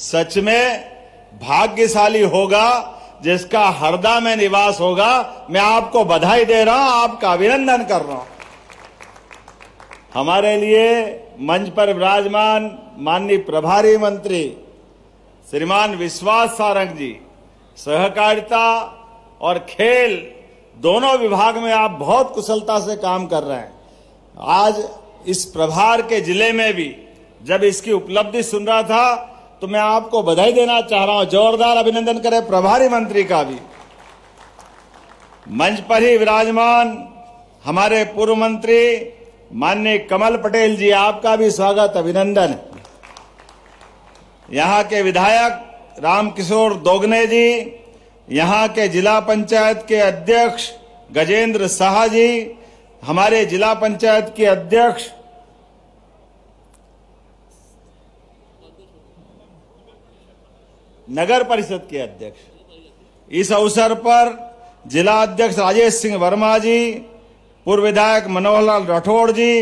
सच में भाग्यशाली होगा जिसका हरदा में निवास होगा। मैं आपको बधाई दे रहा हूं, आपका अभिनंदन कर रहा हूं। हमारे लिए मंच पर विराजमान माननीय प्रभारी मंत्री श्रीमान विश्वास सारंग जी, सहकारिता और खेल दोनों विभाग में आप बहुत कुशलता से काम कर रहे हैं। आज इस प्रभार के जिले में भी जब इसकी उपलब्धि सुन रहा था तो मैं आपको बधाई देना चाह रहा हूं। जोरदार अभिनंदन करें प्रभारी मंत्री का भी। मंच पर ही विराजमान हमारे पूर्व मंत्री माननीय कमल पटेल जी, आपका भी स्वागत अभिनंदन। यहां के विधायक रामकिशोर दोगने जी, यहां के जिला पंचायत के अध्यक्ष गजेंद्र साहा जी, हमारे जिला पंचायत के अध्यक्ष नगर परिषद के अध्यक्ष, इस अवसर पर जिला अध्यक्ष राजेश सिंह वर्मा जी, पूर्व विधायक मनोहर लाल राठौड़ जी,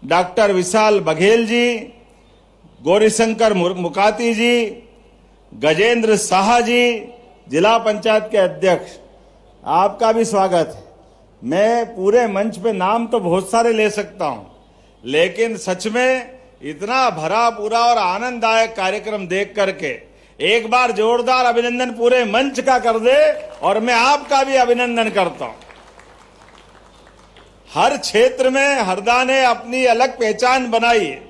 डॉक्टर विशाल बघेल जी, गौरीशंकर मुकाती जी, गजेंद्र साहा जी, जिला पंचायत के अध्यक्ष, आपका भी स्वागत है। मैं पूरे मंच पे नाम तो बहुत सारे ले सकता हूं, लेकिन सच में इतना भरा पूरा और आनंददायक कार्यक्रम देख करके एक बार जोरदार अभिनंदन पूरे मंच का कर दे और मैं आपका भी अभिनंदन करता हूं। हर क्षेत्र में हरदा ने अपनी अलग पहचान बनाई है।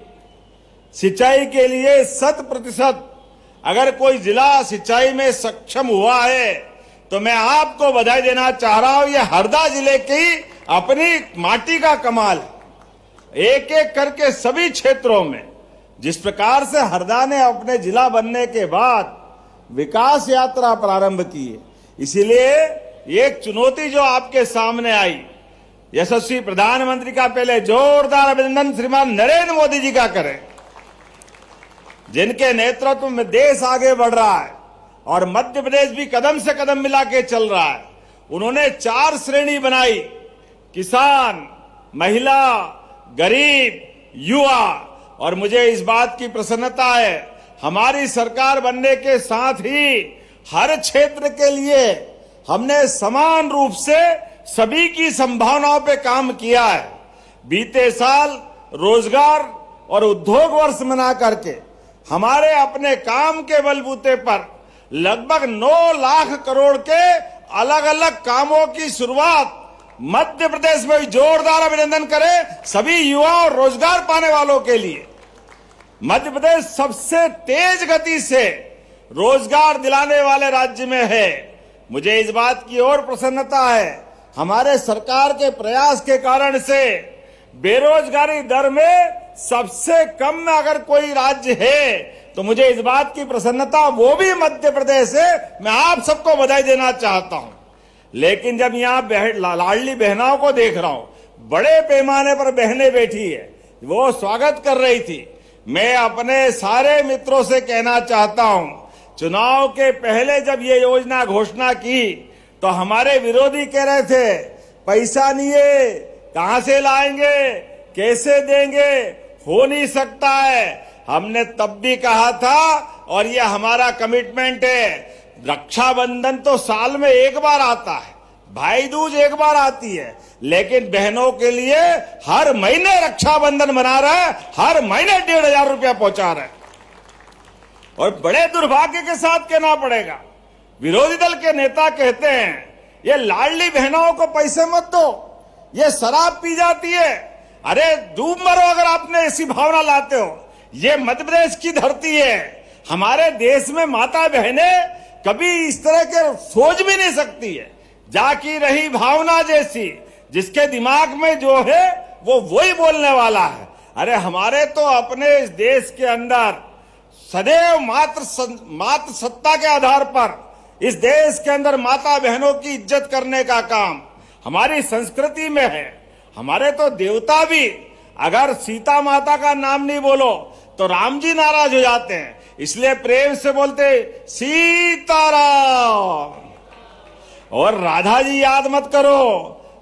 सिंचाई के लिए 100% अगर कोई जिला सिंचाई में सक्षम हुआ है तो मैं आपको बधाई देना चाह रहा हूं। यह हरदा जिले की अपनी माटी का कमाल है। एक एक करके सभी क्षेत्रों में जिस प्रकार से हरदा ने अपने जिला बनने के बाद विकास यात्रा प्रारंभ की है, इसीलिए एक चुनौती जो आपके सामने आई, यशस्वी प्रधानमंत्री का पहले जोरदार अभिनंदन श्रीमान नरेंद्र मोदी जी का करें, जिनके नेतृत्व में देश आगे बढ़ रहा है और मध्य प्रदेश भी कदम से कदम मिला के चल रहा है। उन्होंने 4 श्रेणी बनाई, किसान, महिला, गरीब, युवा, और मुझे इस बात की प्रसन्नता है हमारी सरकार बनने के साथ ही हर क्षेत्र के लिए हमने समान रूप से सभी की संभावनाओं पे काम किया है। बीते साल रोजगार और उद्योग वर्ष मना करके हमारे अपने काम के बलबूते पर लगभग 9 लाख करोड़ के अलग अलग कामों की शुरुआत मध्य प्रदेश में भी जोरदार अभिनंदन करें सभी युवा और रोजगार पाने वालों के लिए। मध्य प्रदेश सबसे तेज गति से रोजगार दिलाने वाले राज्य में है। मुझे इस बात की और प्रसन्नता है, हमारे सरकार के प्रयास के कारण से बेरोजगारी दर में सबसे कम में अगर कोई राज्य है तो मुझे इस बात की प्रसन्नता वो भी मध्य प्रदेश है। मैं आप सबको बधाई देना चाहता हूं। लेकिन जब यहां लाडली बहनाओं को देख रहा हूं, बड़े पैमाने पर बहनें बैठी है, वो स्वागत कर रही थी। मैं अपने सारे मित्रों से कहना चाहता हूं, चुनाव के पहले जब ये योजना घोषणा की तो हमारे विरोधी कह रहे थे पैसा नहीं है, कहां से लाएंगे, कैसे देंगे, हो नहीं सकता है। हमने तब भी कहा था और ये हमारा कमिटमेंट है, रक्षाबंधन तो साल में एक बार आता है, भाई दूज एक बार आती है, लेकिन बहनों के लिए हर महीने रक्षाबंधन मना रहा है, हर महीने 1,500 रुपया पहुंचा रहा है। और बड़े दुर्भाग्य के साथ कहना पड़ेगा, विरोधी दल के नेता कहते हैं ये लाडली बहनों को पैसे मत दो, ये शराब पी जाती है। अरे डूब मरो अगर आपने ऐसी भावना लाते हो। ये मध्य प्रदेश की धरती है, हमारे देश में माता बहनें कभी इस तरह के सोच भी नहीं सकती है। जाकी रही भावना जैसी, जिसके दिमाग में जो है वो वही बोलने वाला है। अरे हमारे तो अपने इस देश के अंदर सदैव मात्र सत्ता के आधार पर इस देश के अंदर माता बहनों की इज्जत करने का काम हमारी संस्कृति में है। हमारे तो देवता भी अगर सीता माता का नाम नहीं बोलो तो राम जी नाराज हो जाते हैं, इसलिए प्रेम से बोलते सीताराम। और राधा जी याद मत करो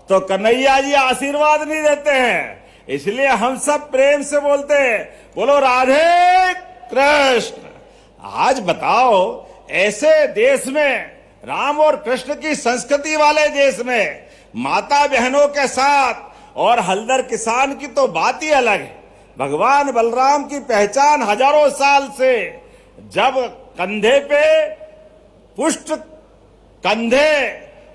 तो कन्हैया जी आशीर्वाद नहीं देते हैं, इसलिए हम सब प्रेम से बोलते हैं, बोलो राधे कृष्ण। आज बताओ, ऐसे देश में, राम और कृष्ण की संस्कृति वाले देश में, माता बहनों के साथ और हल्दर किसान की तो बात ही अलग है। भगवान बलराम की पहचान हजारों साल से, जब कंधे पे पुष्ट कंधे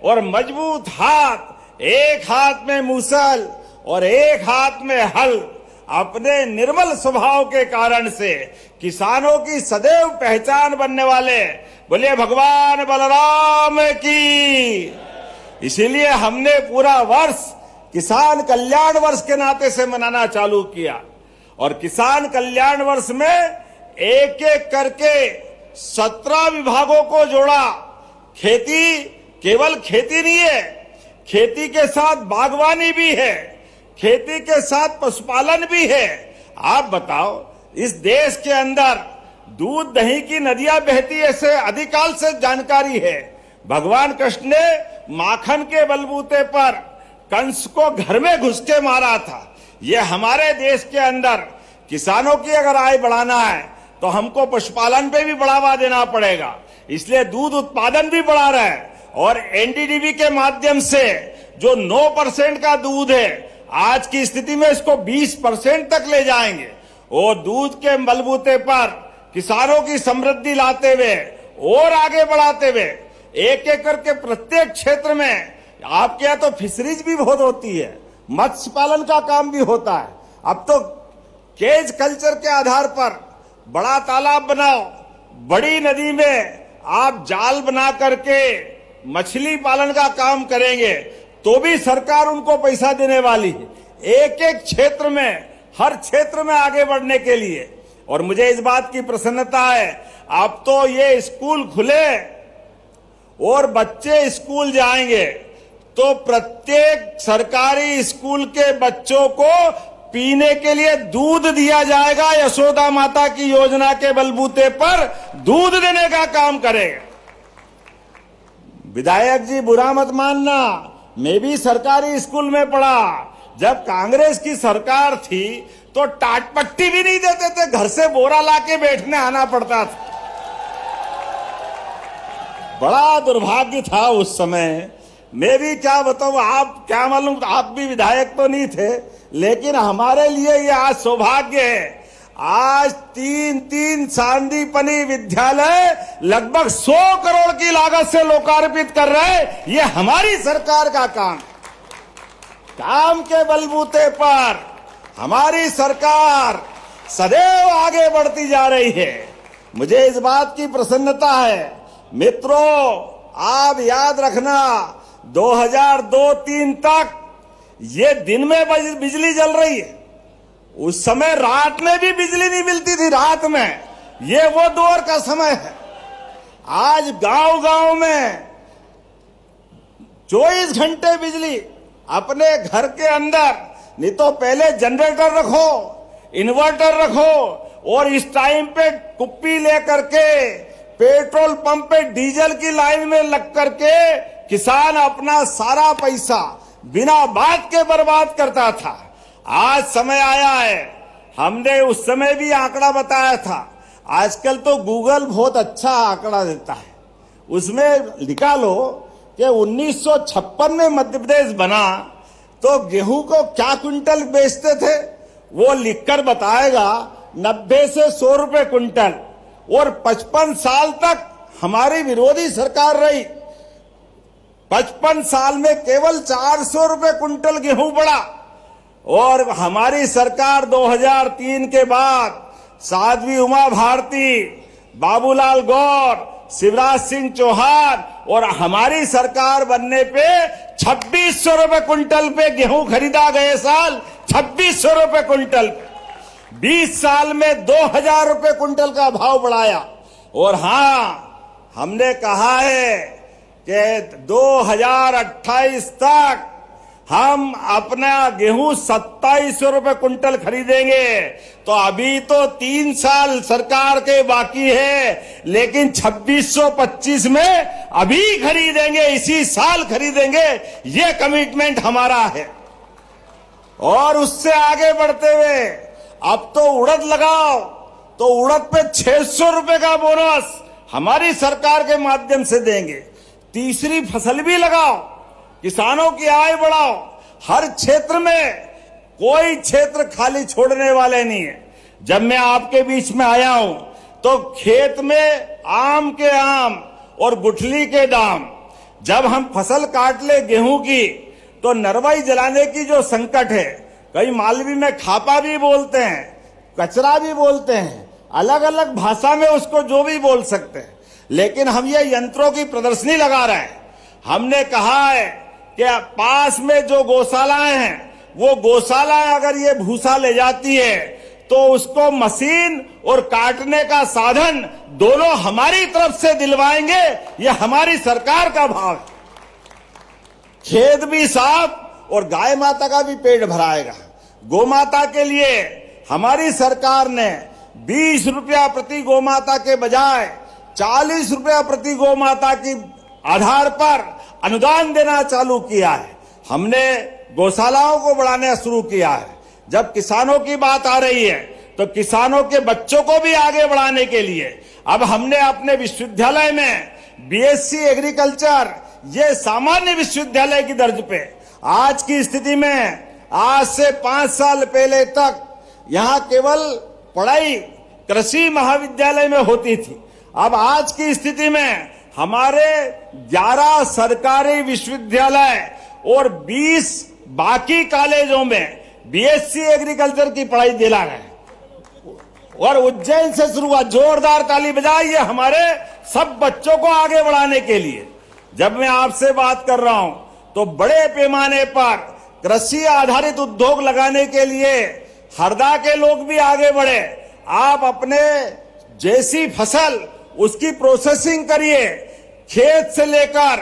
और मजबूत हाथ, एक हाथ में मूसल और एक हाथ में हल, अपने निर्मल स्वभाव के कारण से किसानों की सदैव पहचान बनने वाले, बोलिए भगवान बलराम की। इसीलिए हमने पूरा वर्ष किसान कल्याण वर्ष के नाते से मनाना चालू किया और किसान कल्याण वर्ष में एक एक करके 17 विभागों को जोड़ा। खेती केवल खेती नहीं है, खेती के साथ बागवानी भी है, खेती के साथ पशुपालन भी है। आप बताओ, इस देश के अंदर दूध दही की नदियां बहती ऐसे अधिकाल से जानकारी है। भगवान कृष्ण ने माखन के बलबूते पर कंस को घर में घुस के मारा था। ये हमारे देश के अंदर किसानों की अगर आय बढ़ाना है तो हमको पशुपालन पे भी बढ़ावा देना पड़ेगा। इसलिए दूध उत्पादन भी बढ़ा रहा है और एनडीडीबी के माध्यम से जो 9% का दूध है, आज की स्थिति में इसको 20% तक ले जाएंगे और दूध के बलबूते पर किसानों की समृद्धि लाते हुए और आगे बढ़ाते हुए एक एक करके प्रत्येक क्षेत्र में, आपके यहाँ तो फिशरीज भी बहुत होती है, मत्स्य पालन का काम भी होता है। अब तो केज कल्चर के आधार पर बड़ा तालाब बनाओ, बड़ी नदी में आप जाल बना करके मछली पालन का काम करेंगे तो भी सरकार उनको पैसा देने वाली है, एक एक क्षेत्र में, हर क्षेत्र में आगे बढ़ने के लिए। और मुझे इस बात की प्रसन्नता है, अब तो ये स्कूल खुले और बच्चे स्कूल जाएंगे तो प्रत्येक सरकारी स्कूल के बच्चों को पीने के लिए दूध दिया जाएगा। यशोदा माता की योजना के बलबूते पर दूध देने का काम करेगा। विधायक जी बुरा मत मानना, मैं भी सरकारी स्कूल में पढ़ा। जब कांग्रेस की सरकार थी तो टाटपट्टी भी नहीं देते थे, घर से बोरा लाके बैठने आना पड़ता था। बड़ा दुर्भाग्य था उस समय। मैं भी क्या बताऊं, आप क्या मालूम, आप भी विधायक तो नहीं थे, लेकिन हमारे लिए ये आज सौभाग्य है। आज 3 सांदीपनि विद्यालय लगभग 100 करोड़ की लागत से लोकार्पित कर रहे हैं। ये हमारी सरकार का काम के बलबूते पर हमारी सरकार सदैव आगे बढ़ती जा रही है। मुझे इस बात की प्रसन्नता है। मित्रों, आप याद रखना, 2002-3 तक ये दिन में बिजली जल रही है, उस समय रात में भी बिजली नहीं मिलती थी। रात में ये वो दौर का समय है। आज गांव-गांव में 24 घंटे बिजली अपने घर के अंदर। नहीं तो पहले जनरेटर रखो, इन्वर्टर रखो और इस टाइम पे कुप्पी लेकर के पेट्रोल पंप पे डीजल की लाइन में लग करके किसान अपना सारा पैसा बिना बात के बर्बाद करता था। आज समय आया है, हमने उस समय भी आंकड़ा बताया था। आजकल तो गूगल बहुत अच्छा आंकड़ा देता है, उसमें लिखा लो कि 1956 में मध्य प्रदेश बना तो गेहूं को क्या क्विंटल बेचते थे, वो लिखकर बताएगा 90 से 100 रुपए क्विंटल। और 55 साल तक हमारी विरोधी सरकार रही, 55 साल में केवल 400 रुपए क्विंटल गेहूं बढ़ा। और हमारी सरकार 2003 के बाद साध्वी उमा भारती, बाबूलाल गौर, शिवराज सिंह चौहान और हमारी सरकार बनने पे 2600 रुपए क्विंटल पे गेहूं खरीदा गए साल, 2600 रुपए क्विंटल। 20 साल में 2000 रुपए क्विंटल का भाव बढ़ाया। और हां, हमने कहा है कि 2028 तक हम अपना गेहूं 2700 रुपए क्विंटल खरीदेंगे। तो अभी तो 3 साल सरकार के बाकी है, लेकिन 2625 में अभी खरीदेंगे, इसी साल खरीदेंगे, ये कमिटमेंट हमारा है। और उससे आगे बढ़ते हुए अब तो उड़द लगाओ, तो उड़द पे 600 रुपए का बोनस हमारी सरकार के माध्यम से देंगे। तीसरी फसल भी लगाओ, किसानों की आय बढ़ाओ। हर क्षेत्र में कोई क्षेत्र खाली छोड़ने वाले नहीं है। जब मैं आपके बीच में आया हूं तो खेत में आम के आम और गुठली के दाम, जब हम फसल काट ले गेहूं की तो नरवाई जलाने की जो संकट है, कई मालवी में खापा भी बोलते हैं, कचरा भी बोलते हैं, अलग अलग भाषा में उसको जो भी बोल सकते हैं, लेकिन हम ये यंत्रों की प्रदर्शनी लगा रहे हैं। हमने कहा है कि पास में जो गौशालाएं हैं, वो गौशालाएं अगर ये भूसा ले जाती है तो उसको मशीन और काटने का साधन दोनों हमारी तरफ से दिलवाएंगे। ये हमारी सरकार का भाव है। खेत भी साफ और गाय माता का भी पेट भराएगा। गौ माता के लिए हमारी सरकार ने 20 रुपया प्रति गौ माता के बजाय 40 रुपया प्रति गौ माता की आधार पर अनुदान देना चालू किया है। हमने गौशालाओं को बढ़ाना शुरू किया है। जब किसानों की बात आ रही है तो किसानों के बच्चों को भी आगे बढ़ाने के लिए अब हमने अपने विश्वविद्यालय में बीएससी एग्रीकल्चर, ये सामान्य विश्वविद्यालय की दर्ज पे, आज की स्थिति में आज से 5 साल पहले तक यहाँ केवल पढ़ाई कृषि महाविद्यालय में होती थी। अब आज की स्थिति में हमारे 11 सरकारी विश्वविद्यालय और 20 बाकी कॉलेजों में बीएससी एग्रीकल्चर की पढ़ाई दिला रहे हैं। और उज्जैन से शुरू हुआ, जोरदार ताली बजाइए हमारे सब बच्चों को आगे बढ़ाने के लिए। जब मैं आपसे बात कर रहा हूं तो बड़े पैमाने पर कृषि आधारित उद्योग लगाने के लिए हरदा के लोग भी आगे बढ़े। आप अपने जैसी फसल उसकी प्रोसेसिंग करिए, खेत से लेकर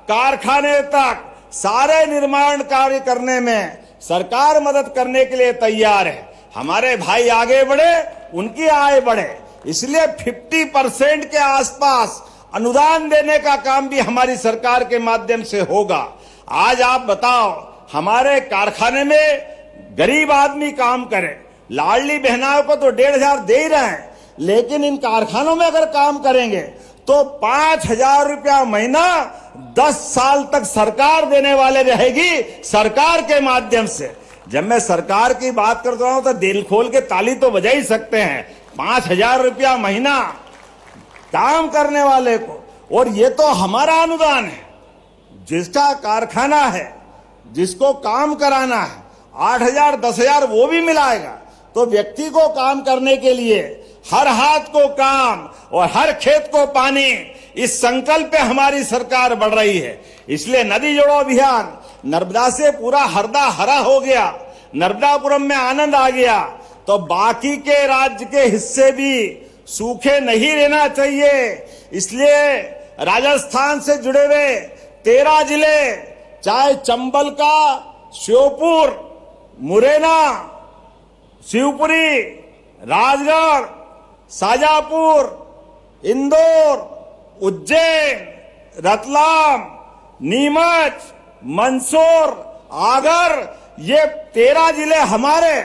कारखाने तक सारे निर्माण कार्य करने में सरकार मदद करने के लिए तैयार है। हमारे भाई आगे बढ़े, उनकी आय बढ़े, इसलिए 50% के आसपास अनुदान देने का काम भी हमारी सरकार के माध्यम से होगा। आज आप बताओ, हमारे कारखाने में गरीब आदमी काम करे, लाडली बहनाओं को तो 1,500 दे ही रहे हैं, लेकिन इन कारखानों में अगर काम करेंगे तो 5,000 रुपया महीना 10 साल तक सरकार देने वाले रहेगी, सरकार के माध्यम से। जब मैं सरकार की बात करता हूं तो दिल खोल के ताली तो बजा ही सकते हैं। 5,000 रुपया महीना काम करने वाले को, और ये तो हमारा अनुदान है। जिसका कारखाना है, जिसको काम कराना है, 8,000 10,000 वो भी मिलाएगा। तो व्यक्ति को काम करने के लिए हर हाथ को काम और हर खेत को पानी, इस संकल्प पे हमारी सरकार बढ़ रही है। इसलिए नदी जोड़ो अभियान, नर्मदा से पूरा हरदा हरा हो गया, नर्मदापुरम में आनंद आ गया, तो बाकी के राज्य के हिस्से भी सूखे नहीं रहना चाहिए। इसलिए राजस्थान से जुड़े हुए 13 जिले, चाहे चंबल का श्योपुर, मुरैना, शिवपुरी, राजगढ़, शाजापुर, इंदौर, उज्जैन, रतलाम, नीमच, मंदसौर, आगर, ये 13 जिले हमारे,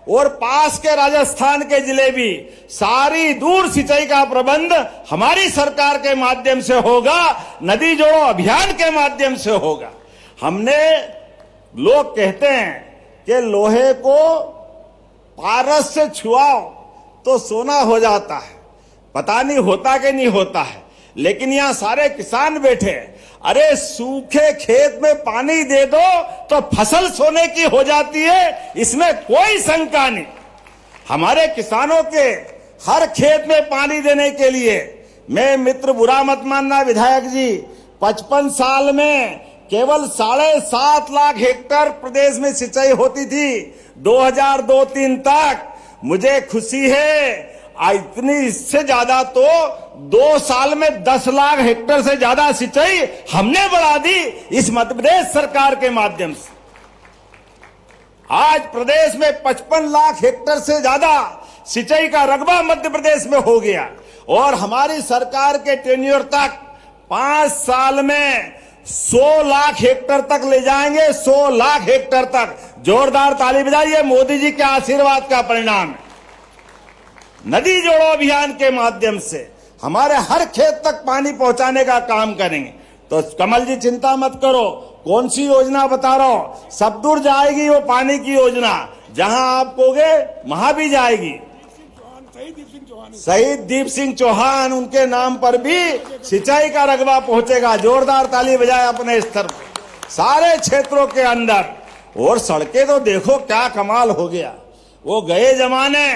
और पास के राजस्थान के जिले भी, सारी दूर सिंचाई का प्रबंध हमारी सरकार के माध्यम से होगा, नदी जोड़ो अभियान के माध्यम से होगा। हमने, लोग कहते हैं कि लोहे को पारस से छुआओ तो सोना हो जाता है, पता नहीं होता कि नहीं होता है, लेकिन यहां सारे किसान बैठे, अरे सूखे खेत में पानी दे दो तो फसल सोने की हो जाती है, इसमें कोई शंका नहीं। हमारे किसानों के हर खेत में पानी देने के लिए, मैं मित्र बुरा मत मानना विधायक जी, 55 साल में केवल 7.5 लाख हेक्टेयर प्रदेश में सिंचाई होती थी 2002-03 तक। मुझे खुशी है इतनी, इससे ज्यादा तो 2 साल में 10 लाख हेक्टेयर से ज्यादा सिंचाई हमने बढ़ा दी इस मध्य प्रदेश सरकार के माध्यम से। आज प्रदेश में 55 लाख हेक्टेयर से ज्यादा सिंचाई का रकबा मध्य प्रदेश में हो गया, और हमारी सरकार के टेन्योर तक 5 साल में 100 लाख हेक्टेयर तक ले जाएंगे, 100 लाख हेक्टेयर तक। जोरदार ताली बजाइए, मोदी जी के आशीर्वाद का परिणाम है। नदी जोड़ो अभियान के माध्यम से हमारे हर खेत तक पानी पहुंचाने का काम करेंगे। तो कमल जी चिंता मत करो, कौन सी योजना बता रहा हूं, सब दूर जाएगी वो पानी की योजना, जहां आप कहोगे वहां भी जाएगी। शहीद दीप सिंह चौहान उनके नाम पर भी सिंचाई का रकबा पहुंचेगा। जोरदार ताली बजाए अपने स्तर पर सारे क्षेत्रों के अंदर। और सड़कें तो देखो क्या कमाल हो गया। वो गए जमाने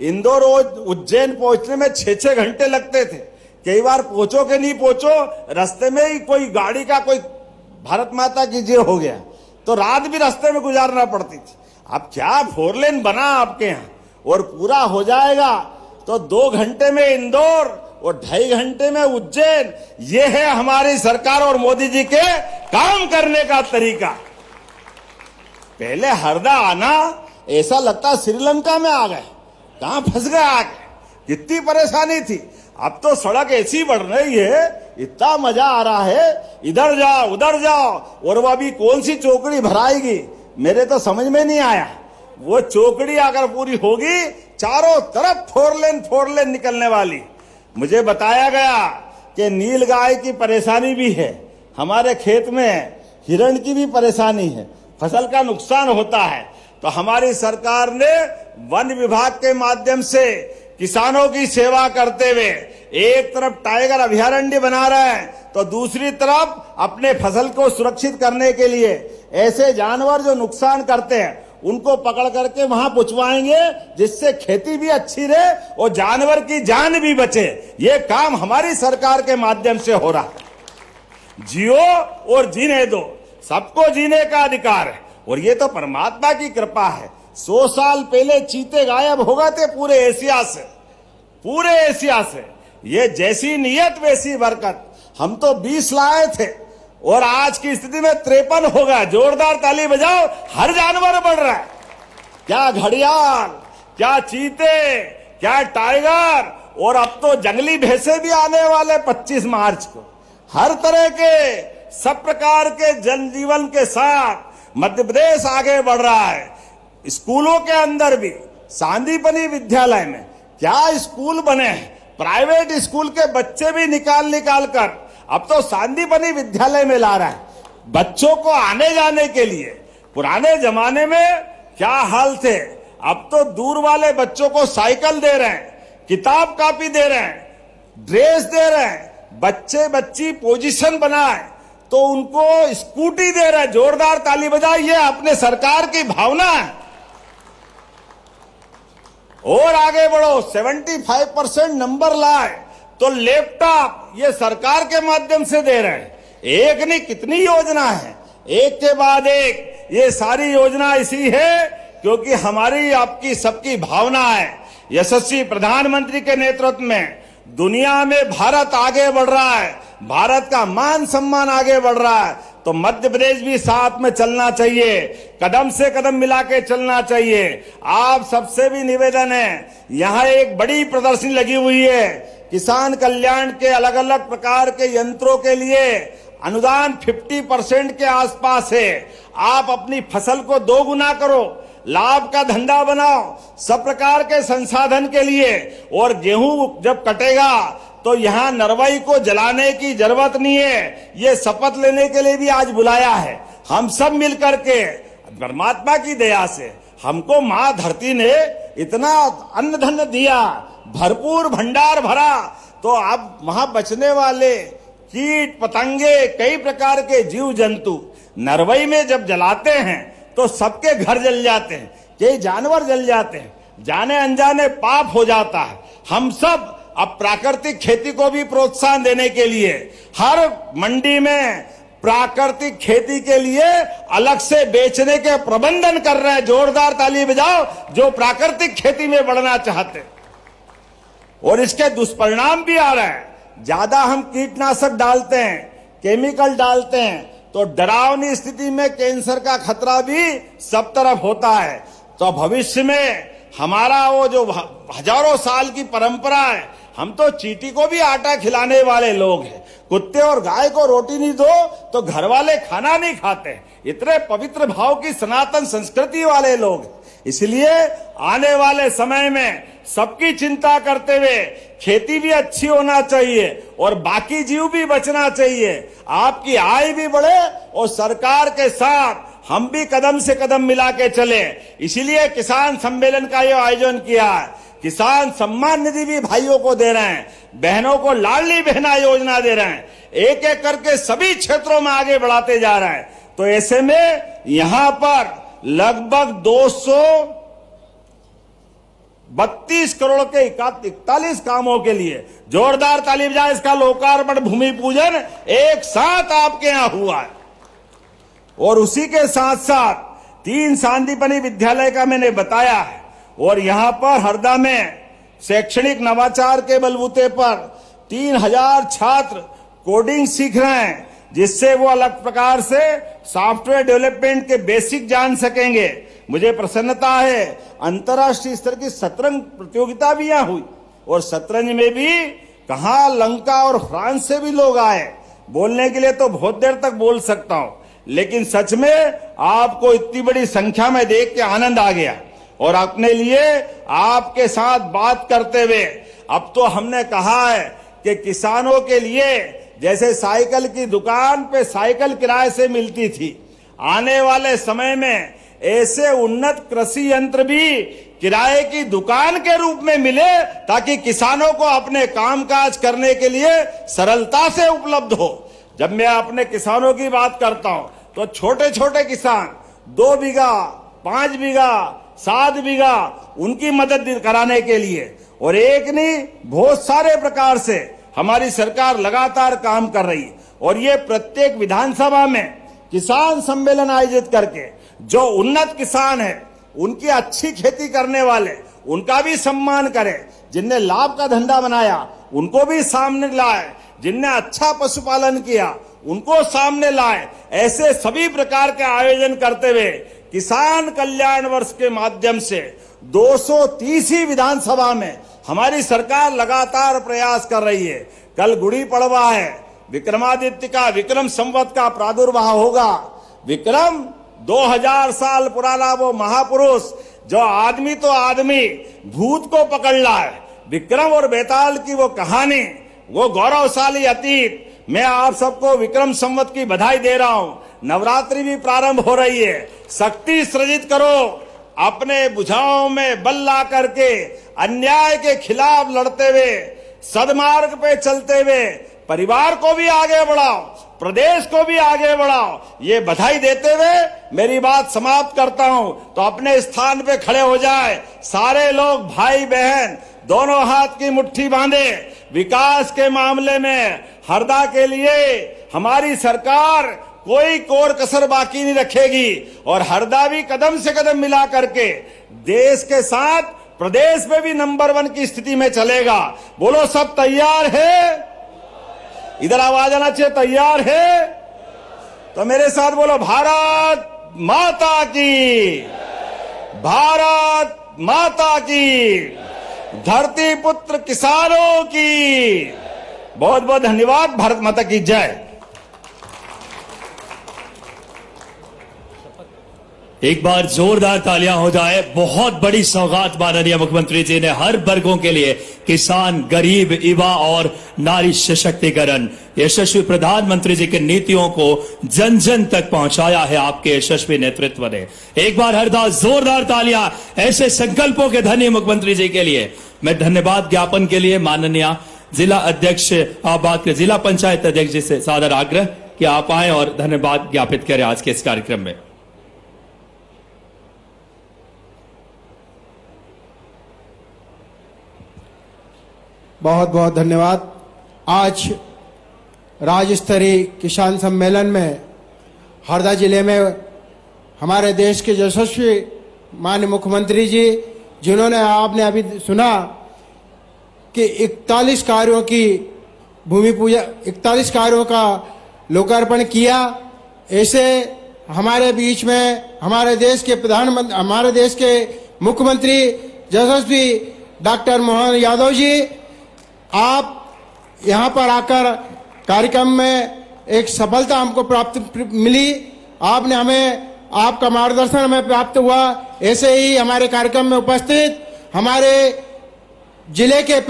इंदौर उज्जैन पहुंचने में 6-6 घंटे लगते थे। कई बार पहुंचो कि नहीं पहुंचो, रास्ते में ही कोई गाड़ी का कोई भारत माता की जय हो गया तो रात भी रास्ते में गुजारना पड़ती थी। अब क्या 4 लेन बना आपके यहाँ, और पूरा हो जाएगा तो 2 घंटे में इंदौर और 2.5 घंटे में उज्जैन। ये है हमारी सरकार और मोदी जी के काम करने का तरीका। पहले हरदा आना ऐसा लगता श्रीलंका में आ गए, कहां फंस गए आके, कितनी परेशानी थी। अब तो सड़क ऐसी बढ़ रही है, इतना मजा आ रहा है, इधर जाओ उधर जाओ। और वो अभी कौन सी चौकड़ी भराएगी मेरे तो समझ में नहीं आया। वो चौकड़ी अगर पूरी होगी चारों तरफ 4 लेन निकलने वाली। मुझे बताया गया कि नील गाय की परेशानी भी है, हमारे खेत में हिरण की भी परेशानी है, फसल का नुकसान होता है। तो हमारी सरकार ने वन विभाग के माध्यम से किसानों की सेवा करते हुए एक तरफ टाइगर अभयारण्य बना रहे हैं तो दूसरी तरफ अपने फसल को सुरक्षित करने के लिए ऐसे जानवर जो नुकसान करते हैं उनको पकड़ करके वहां पहुंचवाएंगे, जिससे खेती भी अच्छी रहे और जानवर की जान भी बचे। ये काम हमारी सरकार के माध्यम से हो रहा है। जियो और जीने दो, सबको जीने का अधिकार है। और ये तो परमात्मा की कृपा है। 100 साल पहले चीते गायब हो गए थे पूरे एशिया से। ये जैसी नियत वैसी बरकत। हम तो 20 लाए थे और आज की स्थिति में 53 हो गया। जोरदार ताली बजाओ, हर जानवर बढ़ रहा है। क्या घड़ियाल, क्या चीते, क्या टाइगर, और अब तो जंगली भैंसे भी आने वाले 25 मार्च को। हर तरह के सब प्रकार के जनजीवन के साथ मध्य प्रदेश आगे बढ़ रहा है। स्कूलों के अंदर भी सांदीपनि विद्यालय में क्या स्कूल बने हैं, प्राइवेट स्कूल के बच्चे भी निकाल कर अब तो सांदीपनि विद्यालय में ला रहा है बच्चों को आने जाने के लिए। पुराने जमाने में क्या हाल थे, अब तो दूर वाले बच्चों को साइकिल दे रहे हैं, किताब कापी दे रहे हैं, ड्रेस दे रहे हैं। बच्चे बच्ची पोजीशन बनाए तो उनको स्कूटी दे रहे हैं। जोरदार ताली बजाइए, अपने सरकार की भावना है। और आगे बढ़ो, 75% नंबर लाए तो लैपटॉप ये सरकार के माध्यम से दे रहे हैं। एक नहीं कितनी योजना है, एक के बाद एक। ये सारी योजना इसी है क्योंकि हमारी आपकी सबकी भावना है। यशस्वी प्रधानमंत्री के नेतृत्व में दुनिया में भारत आगे बढ़ रहा है, भारत का मान सम्मान आगे बढ़ रहा है। तो मध्य प्रदेश भी साथ में चलना चाहिए, कदम से कदम मिला के चलना चाहिए। आप सबसे भी निवेदन है, यहाँ एक बड़ी प्रदर्शनी लगी हुई है। किसान कल्याण के अलग अलग प्रकार के यंत्रों के लिए अनुदान 50% के आसपास है। आप अपनी फसल को 2 गुना करो, लाभ का धंधा बनाओ, सब प्रकार के संसाधन के लिए। और गेहूं जब कटेगा तो यहाँ नरवाई को जलाने की जरूरत नहीं है। ये शपथ लेने के लिए भी आज बुलाया है। हम सब मिलकर के, परमात्मा की दया से हमको माँ धरती ने इतना अन्न धन दिया, भरपूर भंडार भरा। तो अब वहां बचने वाले कीट पतंगे, कई प्रकार के जीव जंतु नरवई में जब जलाते हैं तो सबके घर जल जाते हैं, कई जानवर जल जाते हैं, जाने अनजाने पाप हो जाता है। हम सब अब प्राकृतिक खेती को भी प्रोत्साहन देने के लिए हर मंडी में प्राकृतिक खेती के लिए अलग से बेचने के प्रबंधन कर रहे हैं। जोरदार ताली बजाओ जो प्राकृतिक खेती में बढ़ना चाहते। और इसके दुष्परिणाम भी आ रहे हैं। ज्यादा हम कीटनाशक डालते हैं, केमिकल डालते हैं तो डरावनी स्थिति में कैंसर का खतरा भी सब तरफ होता है। तो भविष्य में हमारा वो जो हजारों साल की परंपरा है, हम तो चींटी को भी आटा खिलाने वाले लोग हैं। कुत्ते और गाय को रोटी नहीं दो तो घर वाले खाना नहीं खाते। इतने पवित्र भाव की सनातन संस्कृति वाले लोग। इसलिए आने वाले समय में सबकी चिंता करते हुए खेती भी अच्छी होना चाहिए और बाकी जीव भी बचना चाहिए, आपकी आय भी बढ़े और सरकार के साथ हम भी कदम से कदम मिला के चले। इसीलिए किसान सम्मेलन का ये आयोजन किया है। किसान सम्मान निधि भी भाइयों को दे रहे हैं, बहनों को लाडली बहना योजना दे रहे हैं, एक एक करके सभी क्षेत्रों में आगे बढ़ाते जा रहे हैं। तो ऐसे में यहां पर लगभग 232 करोड़ के 41 कामों के लिए जोरदार ताली बजाएं। इसका लोकार्पण भूमि पूजन एक साथ आपके यहां हुआ है। और उसी के साथ साथ 3 सांदीपनि विद्यालय का मैंने बताया है और यहां पर हरदा में शैक्षणिक नवाचार के बलबूते पर 3000 छात्र कोडिंग सीख रहे हैं, जिससे वो अलग प्रकार से सॉफ्टवेयर डेवलपमेंट के बेसिक जान सकेंगे। मुझे प्रसन्नता है अंतर्राष्ट्रीय स्तर की शतरंज प्रतियोगिता भी यहां हुई और शतरंज में भी कहां लंका और फ्रांस से भी लोग आए। बोलने के लिए तो बहुत देर तक बोल सकता हूं, लेकिन सच में आपको इतनी बड़ी संख्या में देख के आनंद आ गया और अपने लिए आपके साथ बात करते हुए अब तो हमने कहा है कि किसानों के लिए जैसे साइकिल की दुकान पे साइकिल किराए से मिलती थी, आने वाले समय में ऐसे उन्नत कृषि यंत्र भी किराए की दुकान के रूप में मिले, ताकि किसानों को अपने कामकाज करने के लिए सरलता से उपलब्ध हो। जब मैं अपने किसानों की बात करता हूं तो छोटे छोटे किसान 2 बीघा, 5 बीघा, 7 बीघा उनकी मदद कराने के लिए और एक नहीं बहुत सारे प्रकार से हमारी सरकार लगातार काम कर रही है। और ये प्रत्येक विधानसभा में किसान सम्मेलन आयोजित करके जो उन्नत किसान है, उनकी अच्छी खेती करने वाले, उनका भी सम्मान करें। जिनने लाभ का धंधा बनाया उनको भी सामने लाए, जिनने अच्छा पशुपालन किया उनको सामने लाए। ऐसे सभी प्रकार के आयोजन करते हुए किसान कल्याण वर्ष के माध्यम से 230 विधानसभा में हमारी सरकार लगातार प्रयास कर रही है। कल गुड़ी पड़वा है, विक्रमादित्य का विक्रम संवत का प्रादुर्भाव होगा। विक्रम 2000 साल पुराना वो महापुरुष जो आदमी तो आदमी भूत को पकड़ लाए, विक्रम और बेताल की वो कहानी, वो गौरवशाली अतीत। मैं आप सबको विक्रम संवत की बधाई दे रहा हूं। नवरात्रि भी प्रारंभ हो रही है। शक्ति सृजित करो, अपने बुझाओं में बल ला करके अन्याय के खिलाफ लड़ते हुए, सदमार्ग पे चलते हुए परिवार को भी आगे बढ़ाओ, प्रदेश को भी आगे बढ़ाओ। ये बधाई देते हुए मेरी बात समाप्त करता हूं। तो अपने स्थान पे खड़े हो जाए सारे लोग, भाई बहन दोनों हाथ की मुट्ठी बांधे। विकास के मामले में हरदा के लिए हमारी सरकार कोई कोर कसर बाकी नहीं रखेगी और हरदा भी कदम से कदम मिला करके देश के साथ प्रदेश में भी नंबर 1 की स्थिति में चलेगा। बोलो सब तैयार है? इधर आवाज आना चाहिए, तैयार है? तो मेरे साथ बोलो भारत माता की, भारत माता की, धरती पुत्र किसानों की। बहुत बहुत धन्यवाद। भारत माता की जय। एक बार जोरदार तालियां हो जाए। बहुत बड़ी सौगात माननीय मुख्यमंत्री जी ने हर वर्गों के लिए, किसान, गरीब, युवा और नारी सशक्तिकरण, यशस्वी प्रधानमंत्री जी की नीतियों को जन जन तक पहुंचाया है आपके यशस्वी नेतृत्व ने। एक बार हरदा जोरदार तालियां ऐसे संकल्पों के धनी मुख्यमंत्री जी के लिए। मैं धन्यवाद ज्ञापन के लिए माननीय जिला अध्यक्ष आबाद के जिला पंचायत अध्यक्ष जी से सादर आग्रह कि आप आए और धन्यवाद ज्ञापित करें आज के इस कार्यक्रम में। बहुत बहुत धन्यवाद। आज राज्य स्तरीय किसान सम्मेलन में हरदा जिले में हमारे देश के यशस्वी माननीय मुख्यमंत्री जी, जिन्होंने आपने अभी सुना कि 41 कार्यों की भूमि पूजा, 41 कार्यों का लोकार्पण किया। ऐसे हमारे बीच में हमारे देश के प्रधानमंत्री, हमारे देश के मुख्यमंत्री यशस्वी डॉक्टर मोहन यादव जी, आप यहाँ पर आकर कार्यक्रम में एक सफलता हमको प्राप्त मिली। आपने हमें, आपका मार्गदर्शन हमें प्राप्त हुआ। ऐसे ही हमारे कार्यक्रम में उपस्थित हमारे जिले के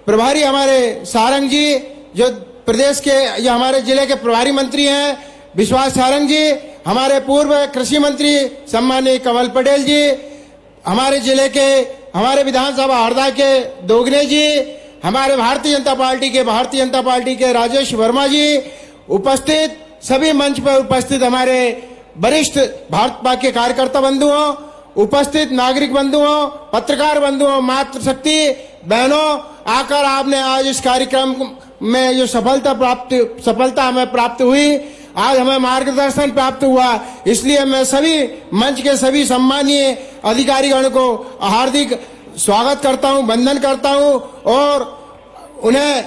प्रभारी हमारे सारंग जी, जो प्रदेश के या हमारे जिले के प्रभारी मंत्री हैं विश्वास सारंग जी, हमारे पूर्व कृषि मंत्री सम्मानीय कमल पटेल जी, हमारे जिले के हमारे विधानसभा हरदा के दोगने जी, हमारे भारतीय जनता पार्टी के राजेश वर्मा जी, उपस्थित सभी मंच पर उपस्थित हमारे वरिष्ठ भाजपा के कार्यकर्ता बंधुओं, उपस्थित नागरिक बंधुओं, पत्रकार बंधुओं, मातृशक्ति बहनों, आकर आपने आज इस कार्यक्रम में जो सफलता हमें प्राप्त हुई, आज हमें मार्गदर्शन प्राप्त हुआ, इसलिए मैं सभी मंच के सभी सम्मानीय अधिकारीगण को हार्दिक स्वागत करता हूं, वंदन करता हूं और उन्हें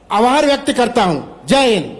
आभार व्यक्त करता हूं। जय हिंद।